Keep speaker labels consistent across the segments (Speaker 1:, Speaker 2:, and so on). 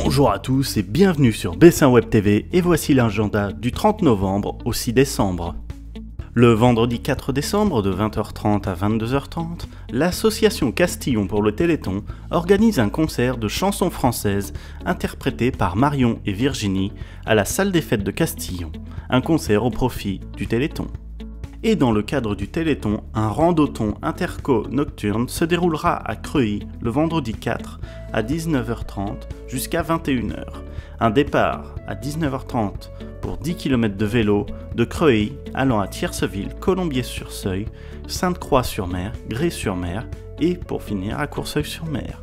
Speaker 1: Bonjour à tous et bienvenue sur Bessin Web TV et voici l'agenda du 30 novembre au 6 décembre. Le vendredi 4 décembre de 20h30 à 22h30, l'association Castillon pour le Téléthon organise un concert de chansons françaises interprétées par Marion et Virginie à la salle des fêtes de Castillon, un concert au profit du Téléthon. Et dans le cadre du Téléthon, un randoton interco nocturne se déroulera à Creuilly le vendredi 4 à 19h30 jusqu'à 21h. Un départ à 19h30 pour 10 km de vélo de Creuilly allant à Thierceville, Colombier-sur-Seuil, Sainte-Croix-sur-Mer, Grès-sur-Mer et pour finir à Courceuil-sur-Mer.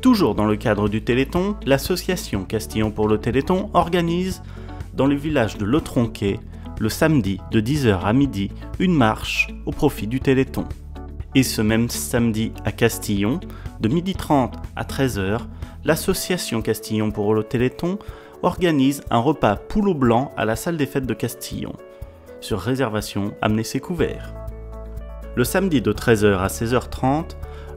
Speaker 1: Toujours dans le cadre du Téléthon, l'association Castillon pour le Téléthon organise dans le village de Lotronquet le samedi de 10h à midi une marche au profit du Téléthon. Et ce même samedi à Castillon, de 12h30 à 13h, l'association Castillon pour le Téléthon organise un repas poule au blanc à la salle des fêtes de Castillon. Sur réservation, amenez ses couverts. Le samedi de 13h à 16h30,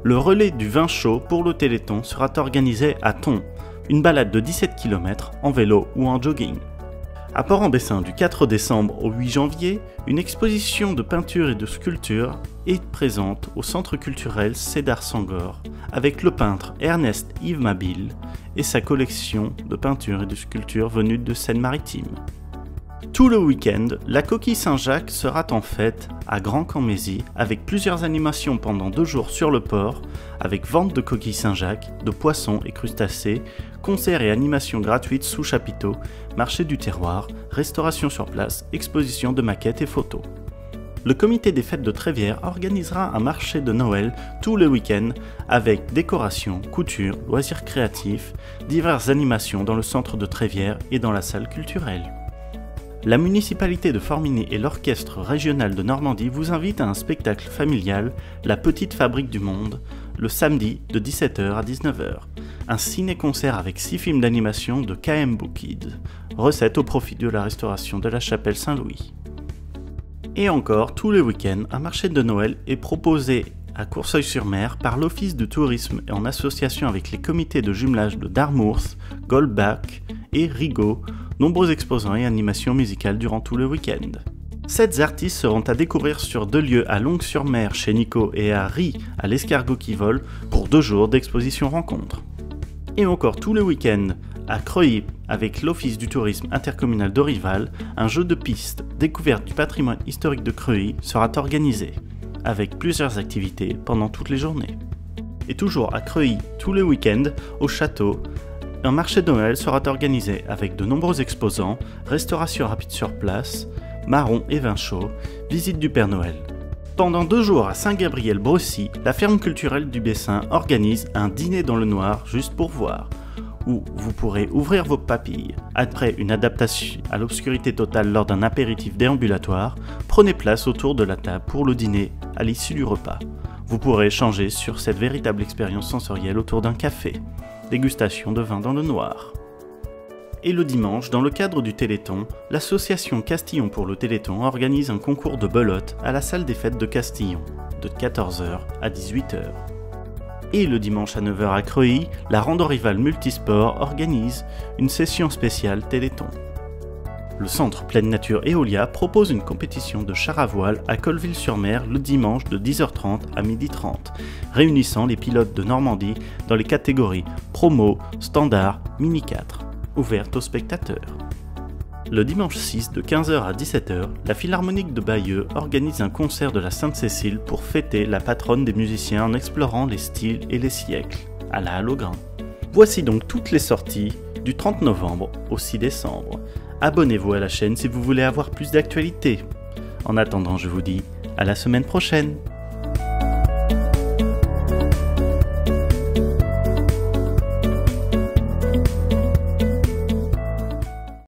Speaker 1: le relais du vin chaud pour le Téléthon sera organisé à Thon, une balade de 17 km en vélo ou en jogging. À Port-en-Bessin du 4 décembre au 8 janvier, une exposition de peinture et de sculpture est présente au centre culturel Cédar Sangor avec le peintre Ernest Yves Mabille et sa collection de peintures et de sculptures venues de Seine-Maritime. Tout le week-end, la coquille Saint-Jacques sera en fête à Grand-Cammézy avec plusieurs animations pendant 2 jours sur le port, avec vente de coquilles Saint-Jacques, de poissons et crustacés, concerts et animations gratuites sous chapiteau, marché du terroir, restauration sur place, exposition de maquettes et photos. Le comité des fêtes de Trévières organisera un marché de Noël tous les week-ends avec décoration, couture, loisirs créatifs, diverses animations dans le centre de Trévières et dans la salle culturelle. La municipalité de Formigny et l'orchestre régional de Normandie vous invitent à un spectacle familial, La Petite Fabrique du Monde, le samedi de 17h à 19h. Un ciné-concert avec 6 films d'animation de KM Kids, recette au profit de la restauration de la chapelle Saint-Louis. Et encore, tous les week-ends, un marché de Noël est proposé à Courceuil-sur-Mer par l'Office de tourisme et en association avec les comités de jumelage de Darmours, Goldbach et Rigaud, nombreux exposants et animations musicales durant tout le week-end. 7 artistes seront à découvrir sur 2 lieux à Longues-sur-Mer chez Nico et à Ry à l'Escargot qui vole pour 2 jours d'exposition rencontre. Et encore tous les week-ends à Creuilly avec l'Office du tourisme intercommunal d'Orival, un jeu de piste découverte du patrimoine historique de Creuilly sera organisé, avec plusieurs activités pendant toutes les journées. Et toujours à Creuilly tous les week-ends au château, un marché de Noël sera organisé avec de nombreux exposants, restauration rapide sur place, marrons et vin chaud, visite du Père Noël. Pendant 2 jours à Saint-Gabriel-Bressy, la ferme culturelle du Bessin organise un dîner dans le noir juste pour voir, où vous pourrez ouvrir vos papilles. Après une adaptation à l'obscurité totale lors d'un apéritif déambulatoire, prenez place autour de la table pour le dîner à l'issue du repas. Vous pourrez échanger sur cette véritable expérience sensorielle autour d'un café. Dégustation de vin dans le noir. Et le dimanche, dans le cadre du Téléthon, l'association Castillon pour le Téléthon organise un concours de belote à la salle des fêtes de Castillon, de 14h à 18h. Et le dimanche à 9h à Creuilly, la Randorival Multisport organise une session spéciale Téléthon. Le centre Pleine Nature Eolia propose une compétition de char à voile à Colleville-sur-Mer le dimanche de 10h30 à 12h30, réunissant les pilotes de Normandie dans les catégories Promo, Standard, Mini 4, ouvertes aux spectateurs. Le dimanche 6 de 15h à 17h, la Philharmonique de Bayeux organise un concert de la Sainte-Cécile pour fêter la patronne des musiciens en explorant les styles et les siècles, à la Halle au Grain. Voici donc toutes les sorties du 30 novembre au 6 décembre. Abonnez-vous à la chaîne si vous voulez avoir plus d'actualités. En attendant, je vous dis à la semaine prochaine.